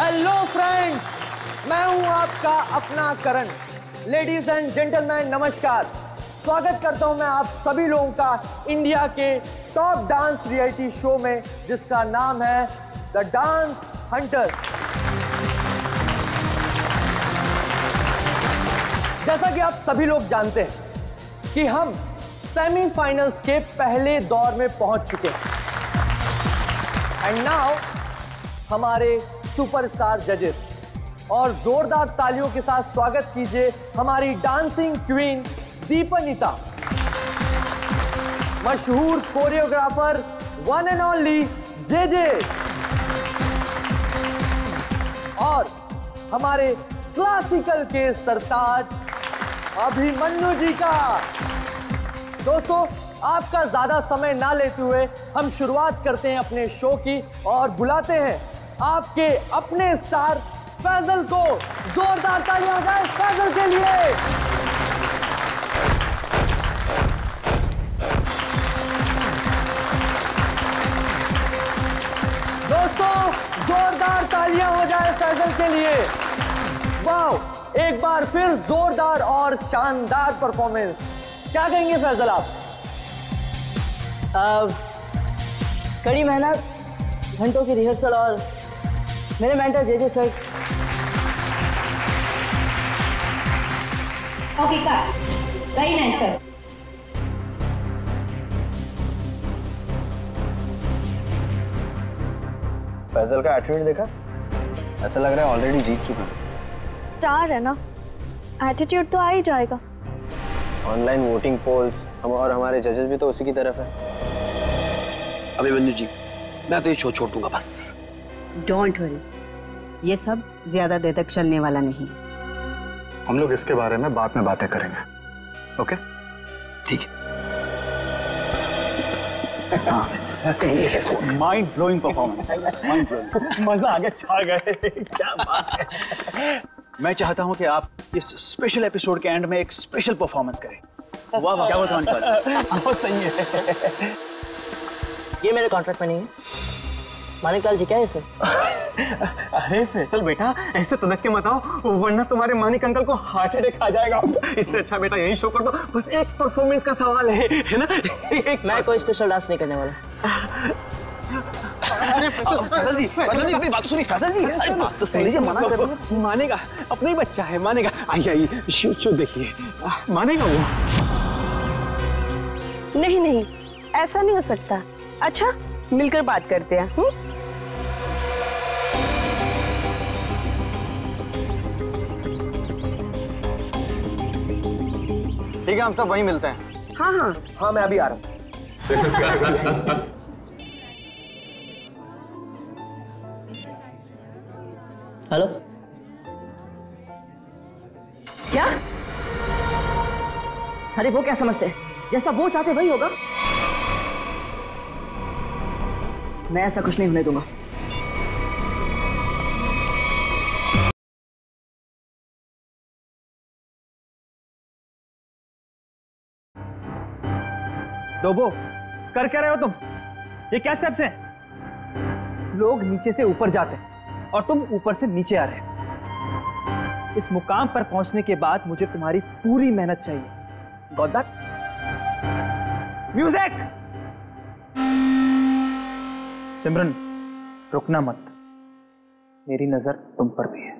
Hello friends, मैं हूं आपका अपना करण। लेडीज एंड जेंटलमैन नमस्कार। स्वागत करता हूं मैं आप सभी लोगों का इंडिया के टॉप डांस रियलिटी शो में, जिसका नाम है द डांस हंटर। जैसा कि आप सभी लोग जानते हैं कि हम सेमीफाइनल्स के पहले दौर में पहुंच चुके हैं। एंड नाउ हमारे सुपरस्टार जजेस, और जोरदार तालियों के साथ स्वागत कीजिए हमारी डांसिंग क्वीन दीपनिता, मशहूर choreographer one and only JJ, और हमारे क्लासिकल के सरताज अभिमन्यु जी का। दोस्तों, आपका ज्यादा समय ना लेते हुए हम शुरुआत करते हैं अपने शो की और बुलाते हैं आपके अपने स्टार फैजल को। जोरदार तालियां हो जाए फैजल के लिए। दोस्तों, जोरदार तालियां हो जाए फैजल के लिए। वाह, एक बार फिर जोरदार और शानदार परफॉर्मेंस। क्या कहेंगे फैजल आप? कड़ी मेहनत, घंटों की रिहर्सल और मेरे mentor JJ sir. Okay cut, very nice sir. Faizal का एटीट्यूड देखा? ऐसा लग रहा है ऑलरेडी जीत चुका है। स्टार है ना, एटीट्यूड तो आ ही जाएगा। ऑनलाइन वोटिंग पोल्स हम और हमारे जजेस भी तो उसी की तरफ है। अभिमन्यु जी, मैं तो ये शो छोड़ दूंगा बस। डोंट वरी, ये सब ज्यादा देर तक चलने वाला नहीं। हम लोग इसके बारे में बाद में बातें करेंगे, ओके? ठीक है। Mind blowing performance, mind blowing, मजा आ गया, छा गए। क्या बात है। मैं चाहता हूं कि आप इस स्पेशल एपिसोड के एंड में एक स्पेशल परफॉर्मेंस करें। वाह वाह, क्या बताऊं, बहुत सही है। ये मेरे कॉन्ट्रैक्ट में नहीं है। मानिक लाल जी क्या है सर? अरे फैसल बेटा, ऐसे तनक के मत आओ, वरना तुम्हारे मानिक अंकल को हार्ट अटैक आ जाएगा। इससे अच्छा बेटा यही शो कर दो, बस एक परफॉर्मेंस का सवाल है ना? मैं कोई स्पेशल डांस नहीं करने वाला। अरे फैजल जी, मेरी बात सुनिए। फैजल जी, अरे बात तो सुन लीजिए। मना कर रहा हूं। मानेगा, अपना ही बच्चा है, मानेगा। आइए शो देखिए, मानेगा वो। नहीं नहीं, ऐसा नहीं हो सकता। अच्छा, मिलकर बात करते हैं। ठीक है, हम सब वहीं मिलते हैं। हाँ हाँ हाँ, मैं अभी आ रहा हूं। हेलो, क्या? अरे वो क्या समझते हैं? जैसा वो चाहते वही होगा। मैं ऐसा कुछ नहीं होने दूंगा। डोबो, कर क्या रहे हो तुम? ये क्या स्टेप्स हैं? लोग नीचे से ऊपर जाते हैं और तुम ऊपर से नीचे आ रहे हो। इस मुकाम पर पहुंचने के बाद मुझे तुम्हारी पूरी मेहनत चाहिए। Got that? म्यूजिक! सिमरन, रुकना मत। मेरी नजर तुम पर भी है,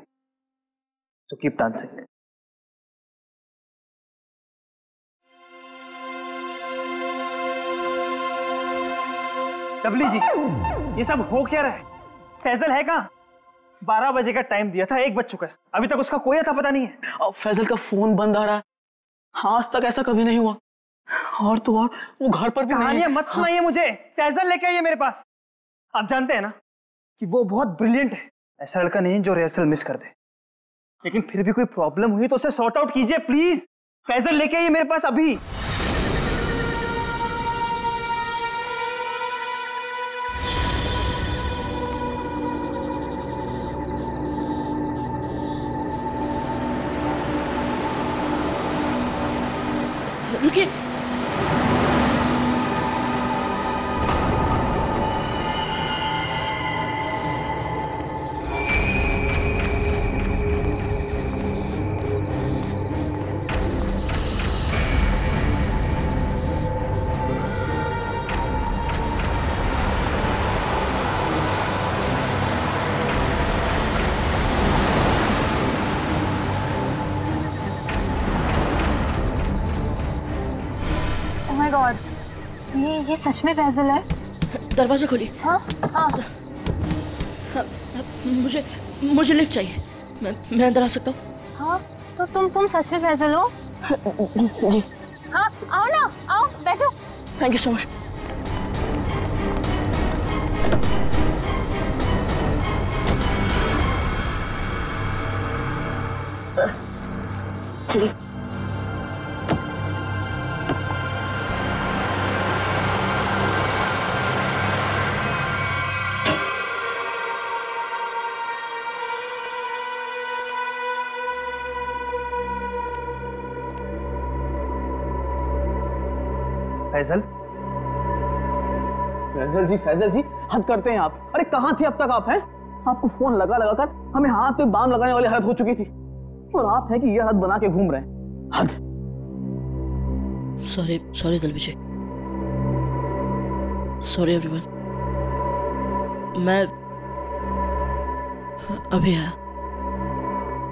सो कीप डांसिंग। डबली जी, ये सब हो क्या रहा है? फैजल है कहाँ? 12 बजे का टाइम दिया था, 1 बज चुका है, अभी तक उसका कोई अता पता नहीं है। और फैजल का फोन बंद आ रहा है। आज तक ऐसा कभी नहीं हुआ। और तो और वो घर पर भी नहीं है। मत सुनाइए मुझे। फैजल लेके आइए मेरे पास। आप जानते हैं ना कि वो बहुत ब्रिलियंट है। ऐसा लड़का नहीं जो रिहर्सल मिस कर दे। लेकिन फिर भी कोई प्रॉब्लम हुई तो उसे सॉर्ट आउट कीजिए प्लीज। फैजल लेके आइए मेरे पास अभी। रुकिए। ये सच में फैजल है? दरवाजा खोलिए। हाँ हाँ। मुझे लिफ्ट चाहिए। मैं अंदर आ सकता हूँ? हाँ तो तुम सच में फैजल हो? जी। हाँ आओ ना, आओ बैठो। Thank you so much. चलिए। फैजल फैजल जी हद करते हैं आप। अरे कहाँ थे अब तक आप? हैं आपको फोन लगा लगा कर हमें हाथ पे बाम लगाने वाली हालत हो चुकी थी, और आप हैं कि ये हाथ बना के घूम रहे हैं। हद। सॉरी दलविजय। Sorry everyone. मैं अभी आया।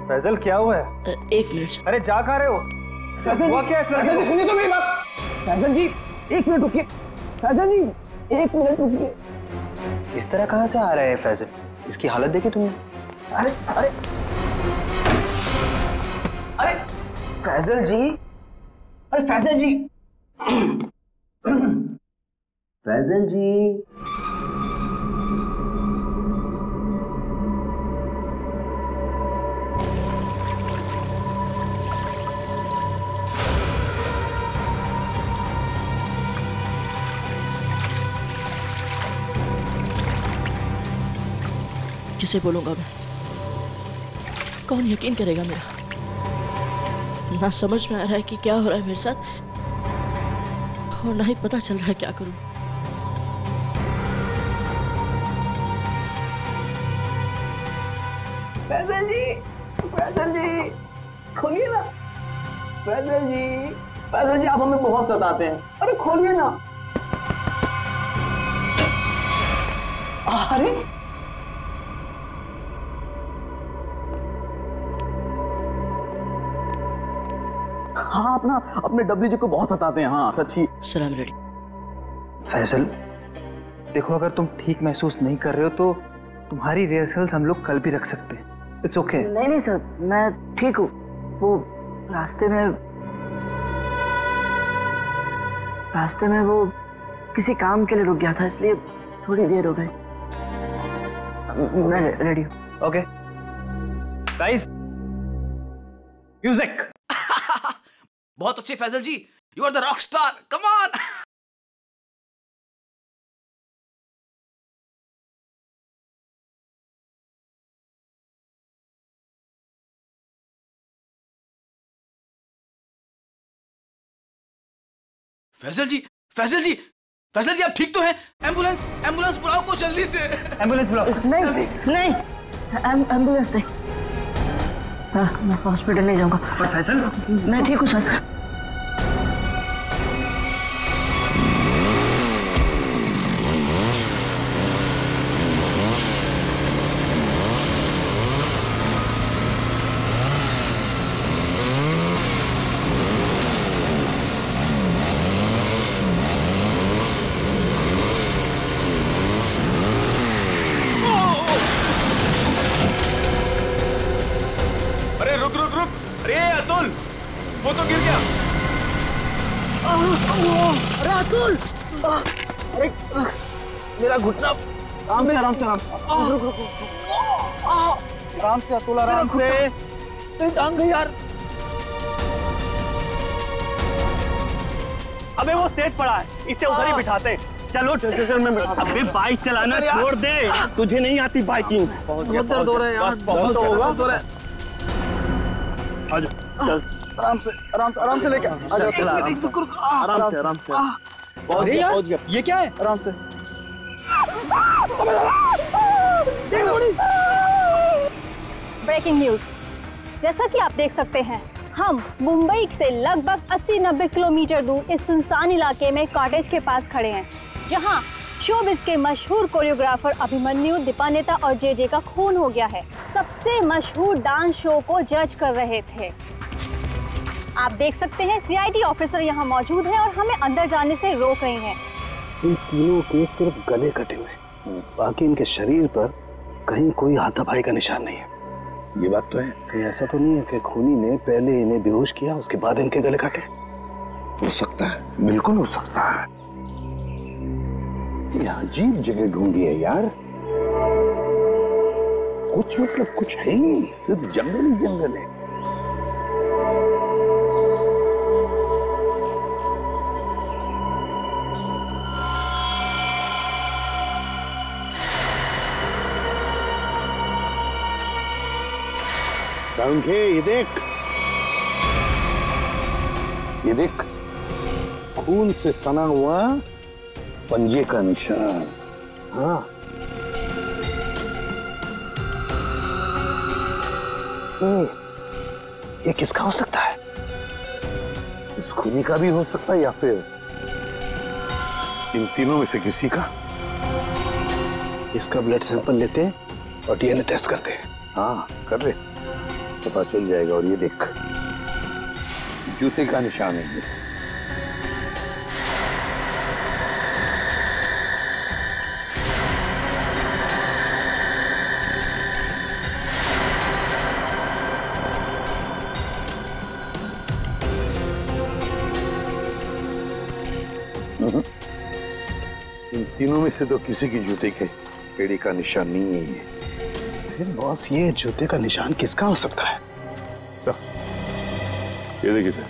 फैजल क्या हुआ है? एक मिनट। अरे जा कहाँ रहे हो? हुआ क्या इस लड़के को? सुनिए तो मेरी बात। फैजल जी एक मिनट रुकिए। फैजल जी एक मिनट रुकिए। इस तरह कहाँ से आ रहा है फैजल? इसकी हालत देखी तुमने? अरे अरे अरे फैजल जी, अरे फैजल जी फैजल जी। किसे बोलूंगा मैं? कौन यकीन करेगा मेरा? ना समझ में आ रहा है कि क्या हो रहा है मेरे साथ, और ना ही पता चल रहा है क्या करूं। फैजल जी खोलिए ना। फैजल जी आप हमें बहुत सताते हैं। अरे खोलिए ना। अरे हाँ अपने डब्ल्यू जी को बहुत सताते हैं। हाँ सच्ची। सलाम रेडी। फैजल देखो, अगर तुम ठीक महसूस नहीं कर रहे हो तो तुम्हारी रिहर्सल्स हम लोग कल भी रख सकते हैं। It's okay. नहीं सर, मैं ठीक हूँ। वो रास्ते में वो किसी काम के लिए रुक गया था, इसलिए थोड़ी देर हो गई। मैं रेडी हूँ। Okay guys, music. बहुत अच्छे Faisal ji, you are the rock star, come on. Faisal ji आप ठीक तो हैं? एम्बुलेंस बुलाओ को जल्दी से। एम्बुलेंस बुलाओ। नहीं एम्बुलेंस नहीं। मैं हॉस्पिटल नहीं जाऊंगा। पर फैजल मैं ठीक हूँ सर। अरे अतुल, वो तो गिर गया। अरे अतुल, अरे मेरा घुटना। आराम से अतुल, आराम से। टांग गई यार। अबे वो सेट पड़ा है, इसे उधर ही बिठाते। चलो स्टेशन में बैठा। अबे बाइक चलाना छोड़ दे, तुझे नहीं आती बाइकिंग। बहुत दर्द हो रहा है यार। बहुत होगा। चल आराम से लेके आराम से। अरे यार ये क्या है? आराम से। Breaking news. जैसा कि आप देख सकते हैं, हम मुंबई से लगभग 80-90 किलोमीटर दूर इस सुनसान इलाके में कॉटेज के पास खड़े हैं, जहां शोबिस के मशहूर कोरियोग्राफर अभिमन्यु, दीपानेता और जे का खून हो गया है। सबसे मशहूर डांस शो को जज कर रहे थे। आप देख सकते हैं सीआईडी ऑफिसर यहाँ मौजूद हैं और हमें अंदर जाने से रोक रहे हैं। इन तीनों के सिर्फ गले कटे हुए, बाकी इनके शरीर पर कहीं कोई हाथापाई का निशान नहीं है। ये बात तो है। कहीं ऐसा तो नहीं है कि खूनी ने पहले इन्हें बेहोश किया, उसके बाद इनके गले काटे? हो सकता है, बिल्कुल हो सकता है। ये अजीब जगह ढूंढी है यार, कुछ मतलब कुछ है ही नहीं, सिर्फ जंगल ही जंगल है। ये देख, खून से सना हुआ पंजे का निशान। हाँ, ये किसका हो सकता है? इस खूनी का भी हो सकता है या फिर इन तीनों में से किसी का। इसका ब्लड सैंपल लेते हैं और डीएनए टेस्ट करते हैं। हाँ कर ले, पता चल जाएगा। और ये देख, जूते का निशान है ये। इन तीनों में से तो किसी की जूते के एड़ी का निशान नहीं है ये। फिर बॉस, ये जूते का निशान किसका हो सकता है? सर, ये देखिए सर,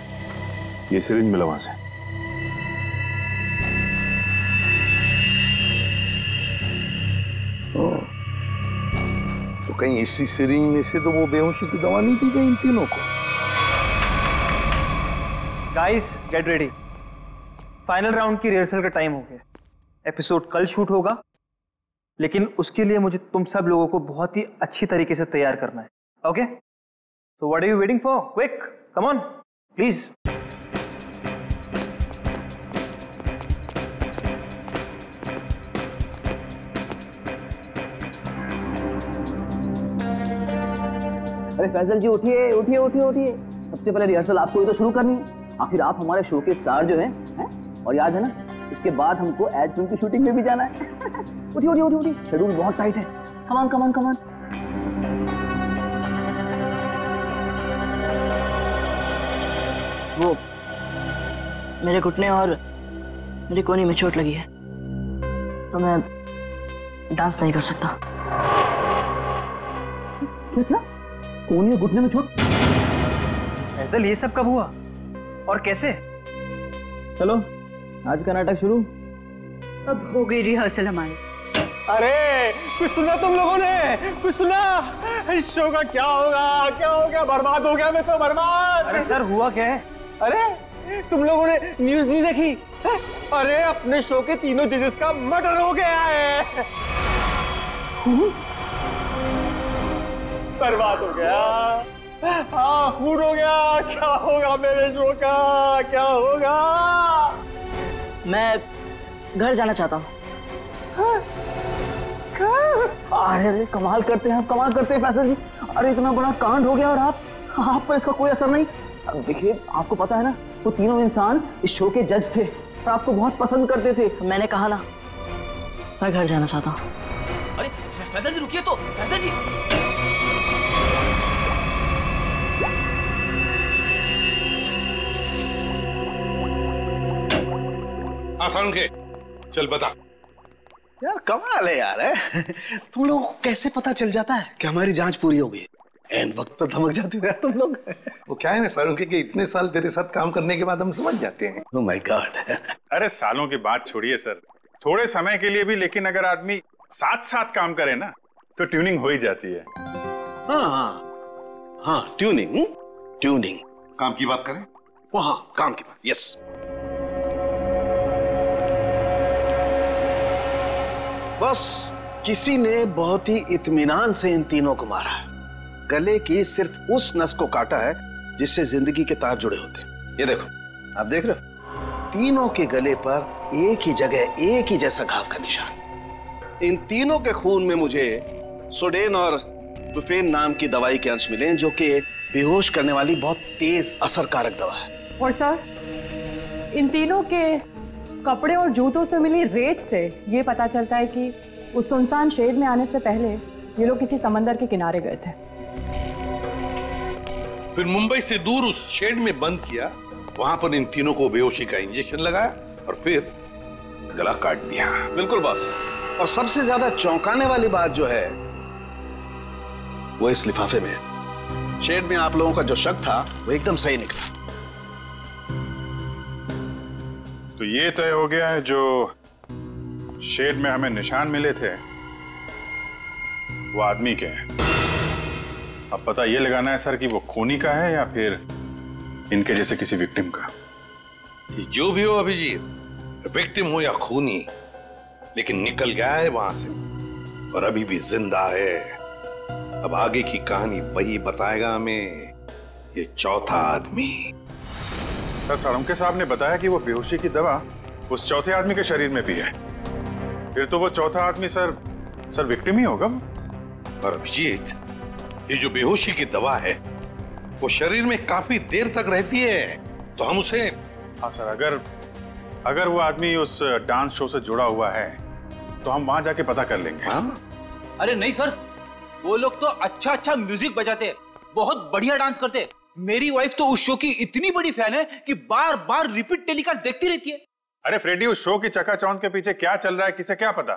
ये सिरिंज मिला वहां से। तो कहीं इसी सिरिंज में से तो वो बेहोशी की दवा नहीं दी गई इन तीनों को? Guys get ready, final round की रिहर्सल का टाइम हो गया। एपिसोड कल शूट होगा, लेकिन उसके लिए मुझे तुम सब लोगों को बहुत ही अच्छी तरीके से तैयार करना है। Okay, so what are you waiting for? Quick, come on, please. अरे फैजल जी उठिए उठिए उठिए उठिए, सबसे पहले रिहर्सल आपको ही तो शुरू करनी है। आखिर आप हमारे शो के स्टार जो हैं, और याद है ना, इसके बाद हमको एड फिल्म की शूटिंग में भी जाना है। उठिए उठिए उठिए उठिए, शेड्यूल बहुत टाइट है। कमान कमान कमान। वो मेरे घुटने और मेरी कोहनी में चोट लगी है, तो मैं डांस नहीं कर सकता। क्या? कोहनी और घुटने में चोट? फैजल, ये सब कब हुआ और कैसे? चलो आज का नाटक शुरू। अब हो गई रिहर्सल हमारी। अरे कुछ सुना तुम लोगों ने? कुछ सुना? इस शो का क्या होगा? क्या हो गया? बर्बाद हो गया मैं तो, बर्बाद। अरे सर, हुआ क्या है? अरे तुम लोगों ने न्यूज़ नहीं देखी? अरे अपने शो के तीनों जजेस का मर्डर हो गया है। बर्बाद हो गया। हाँ, खून हो गया। क्या होगा मेरे शो का? क्या होगा? मैं घर जाना चाहता हूँ। अरे कमाल करते हैं आप, कमाल करते हैं फैसल जी। अरे इतना बड़ा कांड हो गया और आप पर इसका कोई असर नहीं। अब देखिए, आपको पता है ना, वो तीनों इंसान इस शो के जज थे और आपको बहुत पसंद करते थे। मैंने कहा ना, मैं घर जाना चाहता हूँ। अरे फैजल जी रुकिए तो, फैजल जी। आसान के चल बता। यार कमाल है यार, है? तुम लोग को कैसे पता चल जाता है कि हमारी जांच पूरी हो गई? एंड वक्त पर धमक जाते हो यार तुम लोग। वो क्या है ना सालों के कि इतने साल तेरे साथ काम करने के बाद हम समझ जाते हैं। Oh my God. अरे सालों की बात छोड़िए सर, थोड़े समय के लिए भी, लेकिन अगर आदमी साथ साथ काम करे ना तो ट्यूनिंग हो ही जाती है। हाँ, ट्यूनिंग। ट्यूनिंग काम की बात करें? वो हाँ, काम की बात। यस। बस किसी ने बहुत ही इत्मीनान से इन तीनों को मारा है। गले की सिर्फ उस नस को काटा है जिससे जिंदगी के तार जुड़े होते हैं। ये देखो, आप देख रहे हो, तीनों के गले पर एक ही जगह एक ही जैसा घाव का निशान। इन तीनों के खून में मुझे सोडेन और बुफेन नाम की दवाई के अंश मिले, जो कि बेहोश करने वाली बहुत तेज असरकारक दवा है। और सर, इन तीनों के कपड़े और जूतों से मिली रेत से ये पता चलता है कि उस सुनसान शेड में आने से पहले ये लोग किसी समंदर के किनारे गए थे। फिर मुंबई से दूर उस शेड में बंद किया, वहां पर इन तीनों को बेहोशी का इंजेक्शन लगाया और फिर गला काट दिया। बिल्कुल बॉस। और सबसे ज्यादा चौंकाने वाली बात जो है वो इस लिफाफे में है। शेड में आप लोगों का जो शक था वो एकदम सही निकला। तो ये तय हो गया है जो शेड में हमें निशान मिले थे वो आदमी के हैं। अब पता ये लगाना है सर कि वो खूनी का है या फिर इनके जैसे किसी विक्टिम का। जो भी हो अभिजीत, विक्टिम हो या खूनी, लेकिन निकल गया है वहां से और अभी भी जिंदा है। अब आगे की कहानी वही बताएगा हमें, ये चौथा आदमी। सर साळुंखे साहब ने बताया कि वो बेहोशी की दवा उस चौथे आदमी के शरीर में भी है। फिर तो वो चौथा आदमी सर विक्टिम ही होगा। और अभिजीत, ये जो बेहोशी की दवा है वो शरीर में काफी देर तक रहती है, तो हम उसे। हाँ सर, अगर वो आदमी उस डांस शो से जुड़ा हुआ है तो हम वहां जाके पता कर लेंगे। हाँ? अरे नहीं सर, वो लोग तो अच्छा म्यूजिक बजाते, बहुत बढ़िया डांस करते। मेरी वाइफ तो उस शो की इतनी बड़ी फैन है कि बार बार रिपीट टेलीकास्ट देखती रहती है। अरे फ्रेडी, उस शो की चकाचौंध के पीछे क्या चल रहा है किसे क्या पता।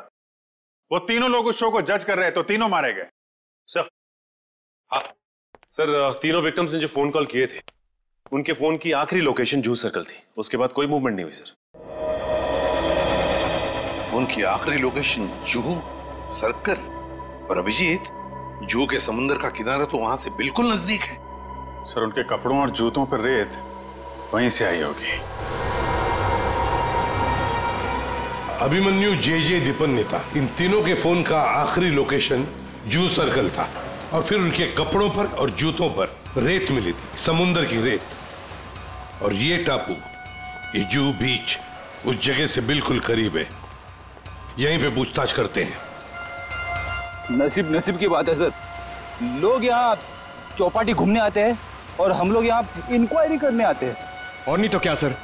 वो तीनों लोग उस शो को जज कर रहे हैं तो तीनों मारे गए। सर, हाँ सर, तीनों विक्टिम्स ने जो फोन कॉल किए थे उनके फोन की आखिरी लोकेशन जूह सर्कल थी। उसके बाद कोई मूवमेंट नहीं हुई सर। फोन की आखिरी लोकेशन जूह सर्कल? और अभिजीत, जूह के समुद्र का किनारा तो वहां से बिल्कुल नजदीक है। सर उनके कपड़ों और जूतों पर रेत वहीं से आई होगी। अभिमन्यु जे दीपन्नेता, इन तीनों के फोन का आखिरी लोकेशन जूह सर्कल था और फिर उनके कपड़ों पर और जूतों पर रेत मिली थी, समुद्र की रेत। और ये टापू, ये जूह बीच, उस जगह से बिल्कुल करीब है। यहीं पे पूछताछ करते हैं। नसीब की बात है सर, लोग यहाँ चौपाटी घूमने आते हैं और हम लोग यहाँ इंक्वायरी करने आते हैं। और नहीं तो क्या सर,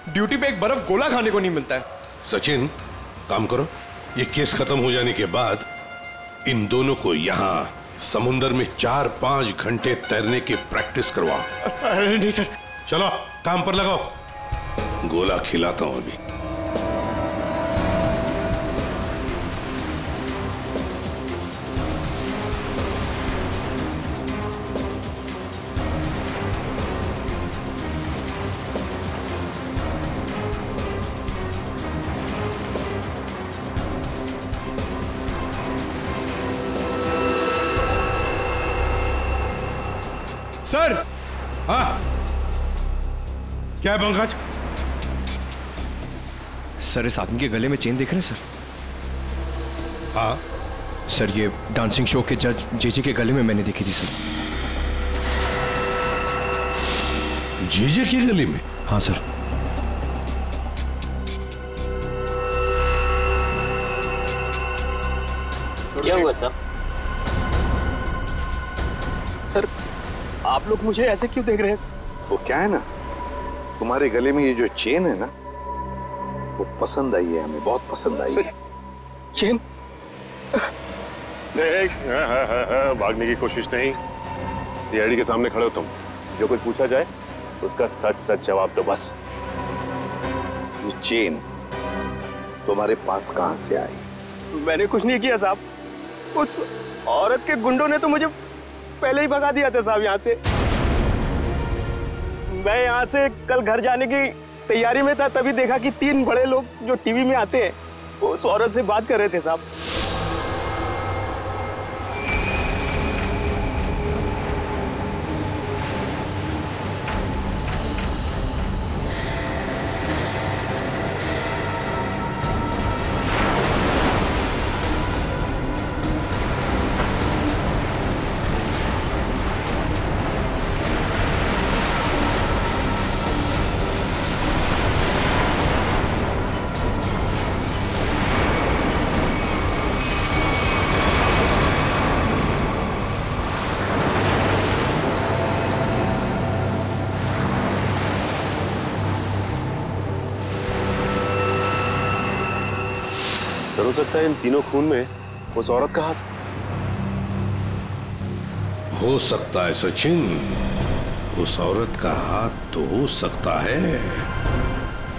ड्यूटी पे एक बर्फ गोला खाने को नहीं मिलता है। सचिन, काम करो, ये केस खत्म हो जाने के बाद इन दोनों को यहाँ समुंदर में 4-5 घंटे तैरने की प्रैक्टिस करवाओ। अरे नहीं सर। चलो काम पर लगाओ, गोला खिलाता हूं अभी। सर। हाँ, क्या है पंकज? सर, इस आदमी के गले में चेन देख रहे हैं सर? हाँ सर, ये डांसिंग शो के जज जेजे के गले में मैंने देखी थी सर। जेजे के गले में? हाँ सर। क्या हुआ सर? सर, आप लोग मुझे ऐसे क्यों देख रहे हैं? वो क्या है ना, तुम्हारे गले में ये जो चेन है ना, वो पसंद आई है हमें, बहुत पसंद आई है। चेन? भागने की कोशिश नहीं, सीआईडी के सामने खड़े हो तुम। जो कुछ पूछा जाए उसका सच सच जवाब दो बस। ये चेन तुम्हारे पास कहां से आई? मैंने कुछ नहीं किया साहब, उस औरत के गुंडों ने तो मुझे पहले ही भगा दिया था साहब यहाँ से। मैं यहाँ से कल घर जाने की तैयारी में था, तभी देखा कि 3 बड़े लोग जो टीवी में आते हैं वो उस औरत से बात कर रहे थे साहब। हो सकता है इन तीनों खून में उस औरत का हाथ। हो सकता है सचिन, उस औरत का हाथ तो हो सकता है,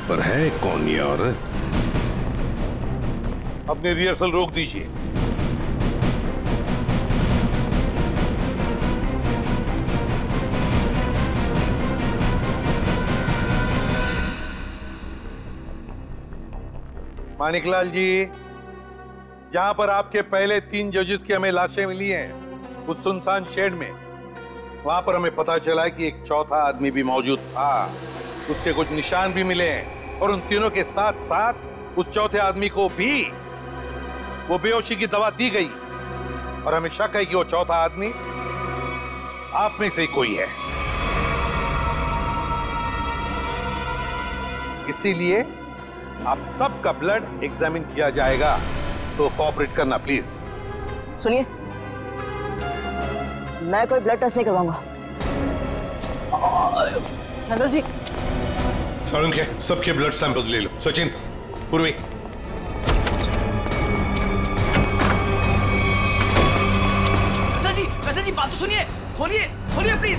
पर है कौन ये औरत? अपनी रिहर्सल रोक दीजिए। माणिकलाल जी, जहां पर आपके पहले 3 जजेस की हमें लाशें मिली हैं, उस सुनसान शेड में, वहां पर हमें पता चला कि एक चौथा आदमी भी मौजूद था। उसके कुछ निशान भी मिले हैं और उन तीनों के साथ साथ उस चौथे आदमी को भी वो बेहोशी की दवा दी गई और हमें शक है कि वो चौथा आदमी आप में से कोई है। इसीलिए आप सबका ब्लड एग्जामिन किया जाएगा, तो कोऑपरेट करना प्लीज। सुनिए, मैं कोई ब्लड टेस्ट नहीं करवाऊंगा। फैजल जी, सारुण के सबके ब्लड सैंपल ले लो। सचिन, पूर्वी। फैसल जी बात तो सुनिए, खोलिए प्लीज।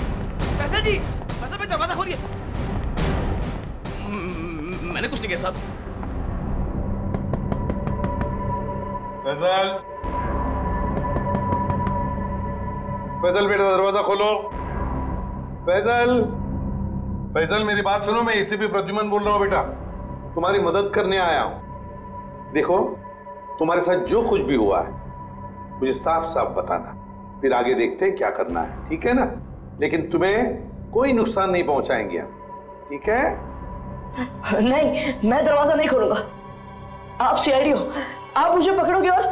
फैसल जी, फैसल भाई दरवाजा खोलिए। मैंने कुछ नहीं किया साहब। फैजल, फैजल बेटा दरवाजा खोलो। फैजल मेरी बात सुनो, मैं एसीपी प्रद्युमन बोल रहा हूँ बेटा, तुम्हारी मदद करने आया हूं। देखो, तुम्हारे साथ जो कुछ भी हुआ है मुझे साफ साफ बताना, फिर आगे देखते हैं क्या करना है, ठीक है ना? लेकिन तुम्हें कोई नुकसान नहीं पहुंचाएंगे हम, ठीक है? नहीं, मैं दरवाजा नहीं खोलूंगा। आप सीआईडी हो, आप मुझे पकड़ोगे और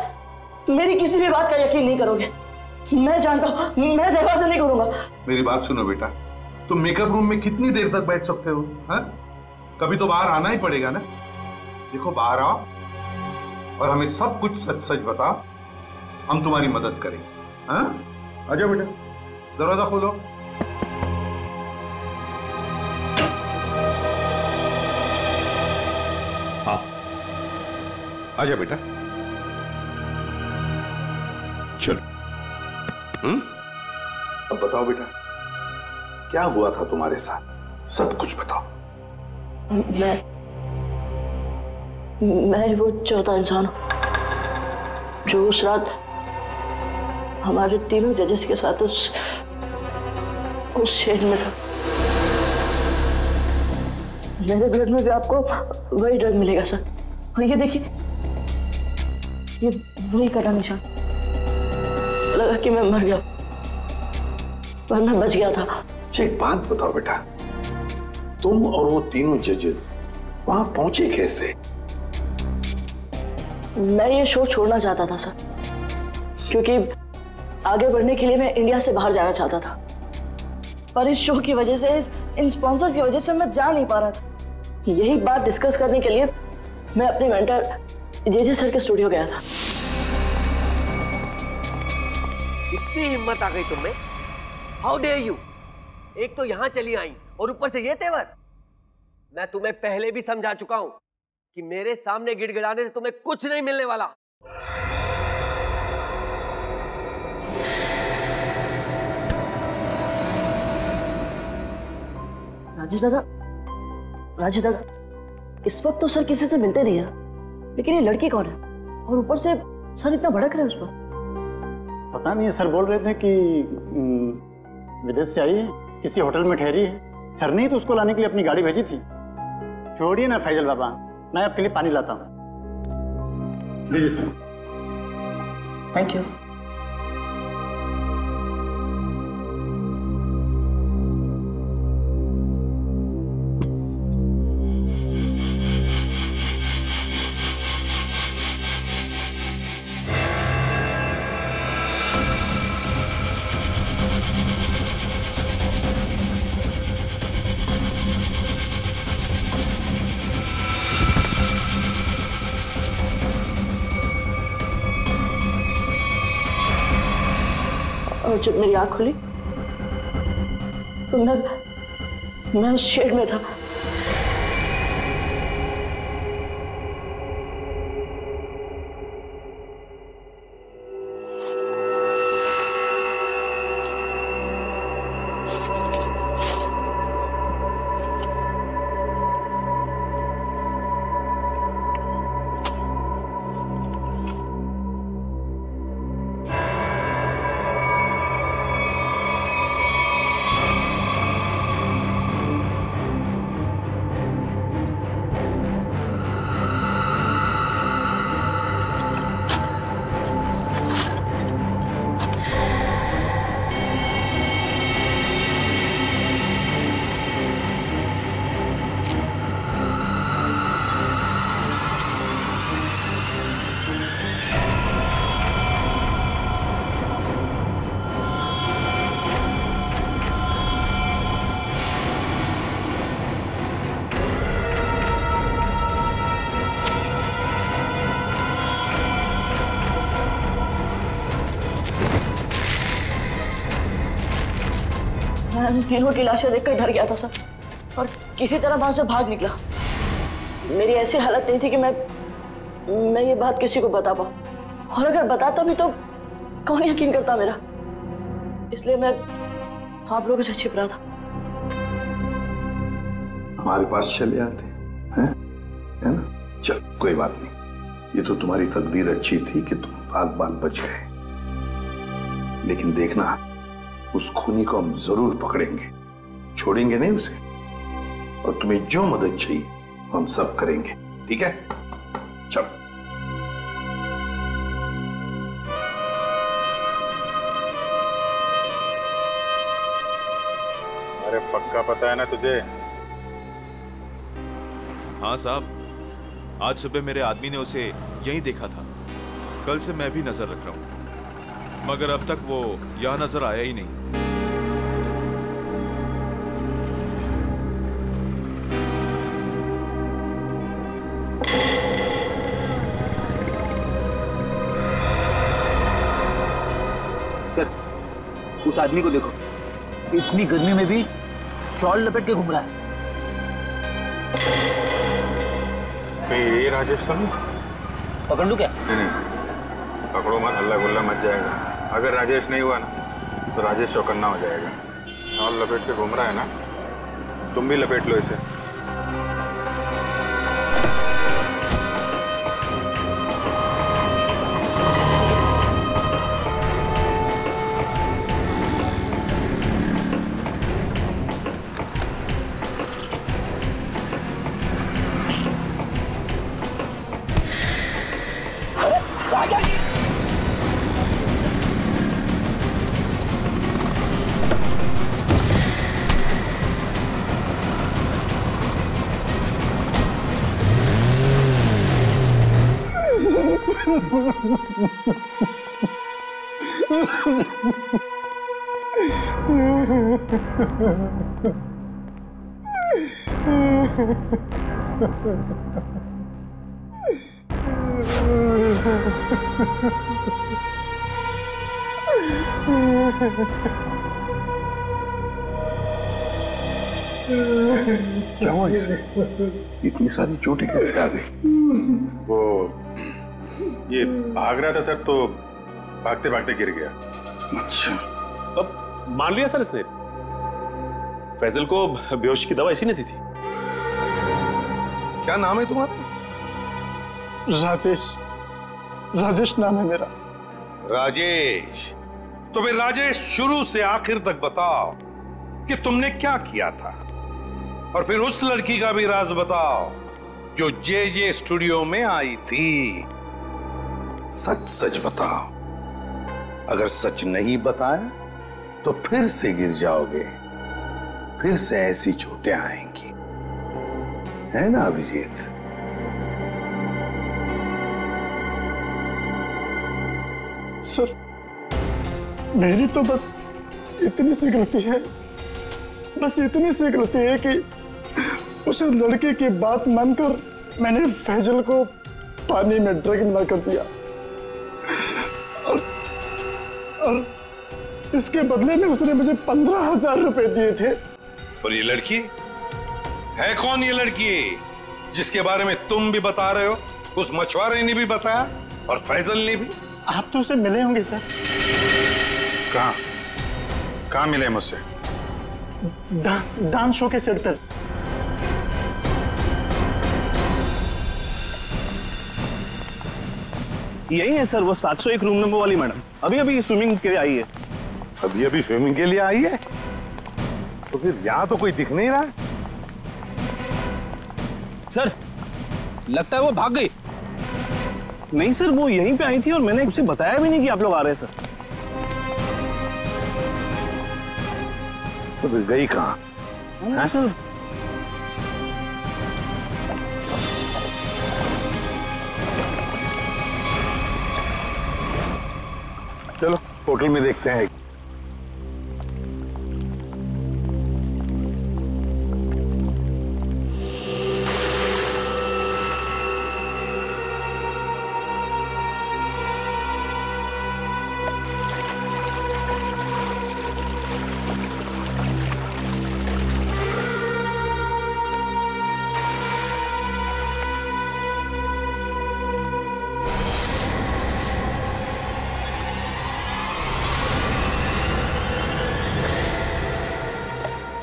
मेरी किसी भी बात का यकीन नहीं करोगे। मैं जानता हूं, मैं दरवाजा नहीं खोलूंगा। मेरी बात सुनो बेटा, तुम मेकअप रूम में कितनी देर तक बैठ सकते हो? हाँ? कभी तो बाहर आना ही पड़ेगा ना। देखो, बाहर आओ और हमें सब कुछ सच सच बताओ, हम तुम्हारी मदद करेंगे। हाँ? आ जाओ बेटा, दरवाजा खोलो। हाँ, आ जाओ बेटा, चलो। अब बताओ बेटा, क्या हुआ था तुम्हारे साथ? सब कुछ बताओ। मैं वो चौथा इंसान हूं जो उस रात हमारे तीनों जजेस के साथ उस शेड में था। मेरे ब्लड में भी आपको वही ड्रग मिलेगा सर। और ये देखिए, ये वही कटा निशान। लगा कि मैं मर गया, पर मैं बच गया था। अच्छा, एक बात बताओ बेटा, तुम और वो तीनों जजेस वहां पहुंचे कैसे? मैं ये शो छोड़ना चाहता था सर, क्योंकि आगे बढ़ने के लिए मैं इंडिया से बाहर जाना चाहता था, पर इस शो की वजह से, इन स्पॉन्सर्स की वजह से मैं जा नहीं पा रहा था। यही बात डिस्कस करने के लिए मैं अपने मेंटर जेजे सर के स्टूडियो गया था। इतनी हिम्मत आ गई तुम्हें? How dare you! एक तो यहां चली आई और ऊपर से ये तेवर। मैं तुम्हें पहले भी समझा चुका हूं कि मेरे सामने गिड़गिड़ाने से तुम्हें कुछ नहीं मिलने वाला। राजेश दादा, इस वक्त तो सर किसी से मिलते नहीं है, लेकिन ये लड़की कौन है? और ऊपर से सर इतना भड़क रहे हैं उस पर। पता नहीं, सर बोल रहे थे कि विदेश से आई है, किसी होटल में ठहरी है। सर ने ही तो उसको लाने के लिए अपनी गाड़ी भेजी थी। छोड़िए ना फैजल बाबा, मैं आपके लिए पानी लाता हूँ। लीजिए सर। Thank you. और जब मेरी आंख खुली तो मैं उस शेड में था। मैं उन तीनों की लाशें देखकर डर गया था सर, और किसी तरह वहां से भाग निकला। मेरी ऐसी हालत नहीं थी कि मैं ये बात किसी को बता पाऊं, और अगर बताता भी तो कौन यकीन करता मेरा, इसलिए मैं आप लोगों से छिप रहा था। हमारे पास चले आते हैं, है ना? चल कोई बात नहीं, ये तो तुम्हारी तकदीर अच्छी थी कि तुम बाल बाल बच गए। लेकिन देखना, उस खूनी को हम जरूर पकड़ेंगे, छोड़ेंगे नहीं उसे, और तुम्हें जो मदद चाहिए हम सब करेंगे, ठीक है? चल। अरे पक्का पता है ना तुझे? हाँ साहब, आज सुबह मेरे आदमी ने उसे यहीं देखा था। कल से मैं भी नजर रख रहा हूं, मगर अब तक वो यहां नजर आया ही नहीं। सर, उस आदमी को देखो, इतनी गर्मी में भी शॉल लपेट के घूम रहा है। ये राजेश तो नहीं? पकड़ लूं क्या? नहीं, पकड़ो मत, हल्ला गुल्ला मच जाएगा। अगर राजेश नहीं हुआ ना तो राजेश चौकन्ना हो जाएगा। शॉल लपेट के घूम रहा है ना, तुम भी लपेट लो इसे। क्या हुआ इसे? इतनी सारी चोटें कैसे आ गई? वो ये भाग रहा था सर, तो भागते भागते गिर गया। अच्छा, अब मान लिया सर इसने? फैजल को बेहोश की दवा इसी ने दी थी। क्या नाम है तुम्हारा? राजेश। राजेश नाम है मेरा। राजेश? तो फिर राजेश, शुरू से आखिर तक बताओ कि तुमने क्या किया था, और फिर उस लड़की का भी राज बताओ जो जे स्टूडियो में आई थी। सच सच बताओ, अगर सच नहीं बताया तो फिर से गिर जाओगे, फिर से ऐसी चोटें आएंगी, है ना अभिजीत? सर, मेरी तो बस इतनी सी गलती है, बस इतनी सी गलती है कि उस लड़के की बात मानकर मैंने फैजल को पानी में ड्रग मिला कर दिया, और इसके बदले में उसने मुझे 15,000 रुपए दिए थे। और ये लड़की है कौन? ये लड़की जिसके बारे में तुम भी बता रहे हो, उस मछुआरे ने भी बताया और फैजल ने भी। आप तो उसे मिले होंगे सर। कहाँ मिले मुझसे? डांस शो के सेट पर। यही है सर, वो 701 रूम नंबर वाली मैडम, अभी अभी स्विमिंग के लिए आई है। अभी अभी स्विमिंग के लिए आई है? तो फिर यहाँ तो कोई दिख नहीं रहा। सर, लगता है वो भाग गई। नहीं सर, वो यहीं पे आई थी और मैंने उसे बताया भी नहीं कि आप लोग आ रहे हैं सर। तो फिर गई कहाँ? सर, चलो होटल में देखते हैं।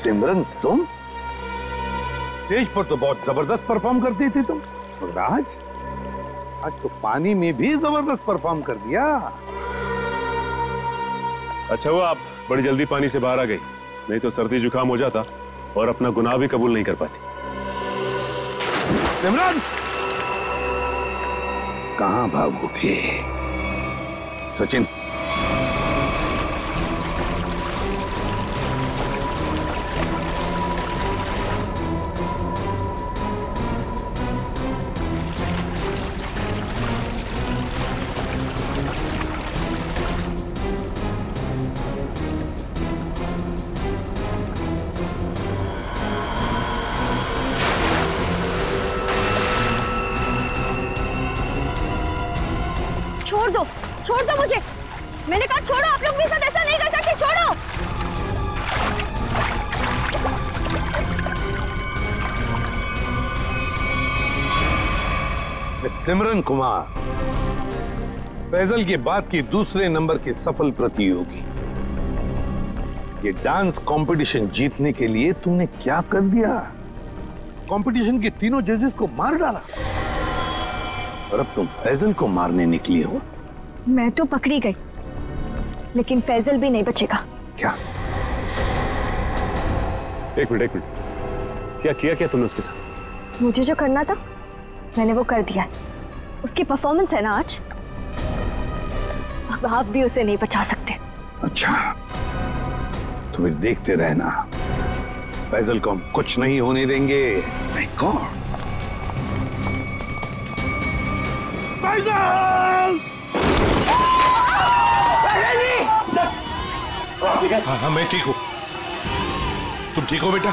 सिमरन तुम स्टेज पर तो बहुत जबरदस्त परफॉर्म करती थी तुम, और आज तो पानी में भी जबरदस्त परफॉर्म कर दिया। अच्छा हुआ आप बड़ी जल्दी पानी से बाहर आ गई, नहीं तो सर्दी जुकाम हो जाता और अपना गुनाह भी कबूल नहीं कर पाती। सिमरन कहां भागोगे? सचिन छोड़ दो मुझे, मैंने कहा छोड़ो। आप लोग मेरे साथ ऐसा नहीं कर सकते, छोड़ो। सिमरन कुमार, फैजल के बाद की दूसरे नंबर की सफल प्रतियोगी, ये डांस कंपटीशन जीतने के लिए तूने क्या कर दिया? कंपटीशन के तीनों जजेस को मार डाला और अब तुम फैजल को मारने निकली हो। मैं तो पकड़ी गई, लेकिन फैजल भी नहीं बचेगा। क्या? एक मिनट, क्या किया तुमने उसके साथ? मुझे जो करना था मैंने वो कर दिया। उसकी परफॉर्मेंस है ना आज, अब आप भी उसे नहीं बचा सकते। अच्छा, तो फिर देखते रहना, फैजल को हम कुछ नहीं होने देंगे। My God, Faizal! हाँ, मैं ठीक हूं। तुम ठीक हो बेटा?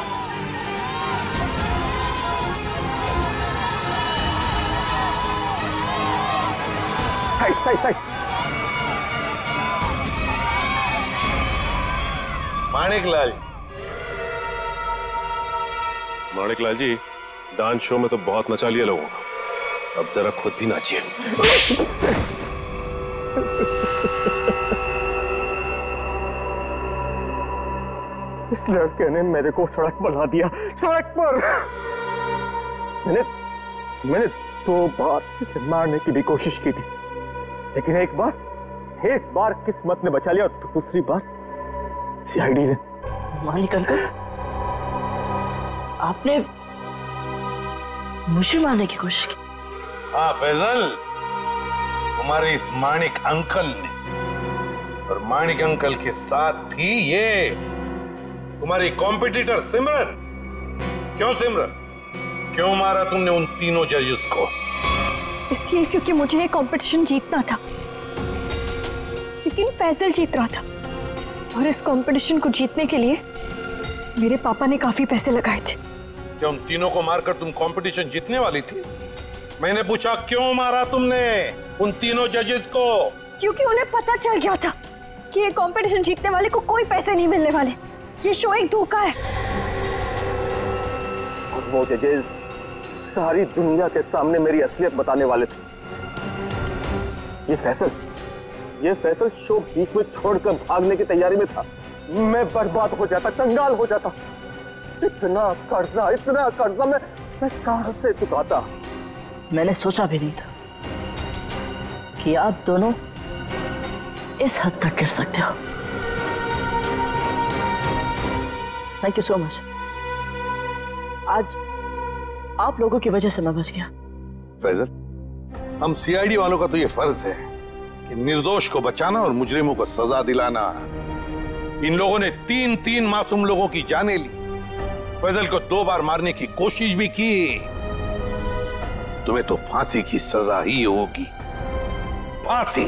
Side. Maniklal ji, dance show में तो बहुत नचा लिया लोगों को, अब जरा खुद भी नाचिए। इस लड़के ने मेरे को सड़क पर ला दिया, सड़क पर। मैंने 2 बार इसे मारने की भी कोशिश की थी, लेकिन एक बार किस्मत ने बचा लिया और दूसरी बार सीआईडी ने। मालिक अंकल, आपने मुझे मारने की कोशिश की? हाँ फैजल, तुम्हारे इस माणिक अंकल ने, और माणिक अंकल के साथ थी ये तुम्हारी कॉम्पिटिटर सिमरन। क्यों सिमरन, क्यों मारा तुमने उन तीनों जजेस को? इसलिए क्योंकि मुझे ये कंपटीशन जीतना था, लेकिन फैजल जीत रहा था, और इस कंपटीशन को जीतने के लिए मेरे पापा ने काफी पैसे लगाए थे। क्या उन तीनों को मारकर तुम कंपटीशन जीतने वाली थी? मैंने पूछा क्यों मारा तुमने उन तीनों जजेस को? क्योंकि उन्हें पता चल गया था कि ये कंपटीशन जीतने वाले को कोई पैसे नहीं मिलने वाले, ये शो एक धोखा है। और वो जजेस सारी दुनिया के सामने मेरी असलियत बताने वाले थे। ये फैसल शो बीच में छोड़कर भागने की तैयारी में था। मैं बर्बाद हो जाता, कंगाल हो जाता। इतना कर्जा मैं कहां से चुकाता? मैंने सोचा भी नहीं था कि आप दोनों इस हद तक गिर सकते हो। Thank you so much. आज आप लोगों की वजह से मैं बच गया। फैजल, हम सीआईडी वालों का तो ये फर्ज है कि निर्दोष को बचाना और मुजरिमों को सजा दिलाना। इन लोगों ने 3 मासूम लोगों की जानें ली, फैजल को 2 बार मारने की कोशिश भी की। तुम्हें तो फांसी की सजा ही होगी, फांसी।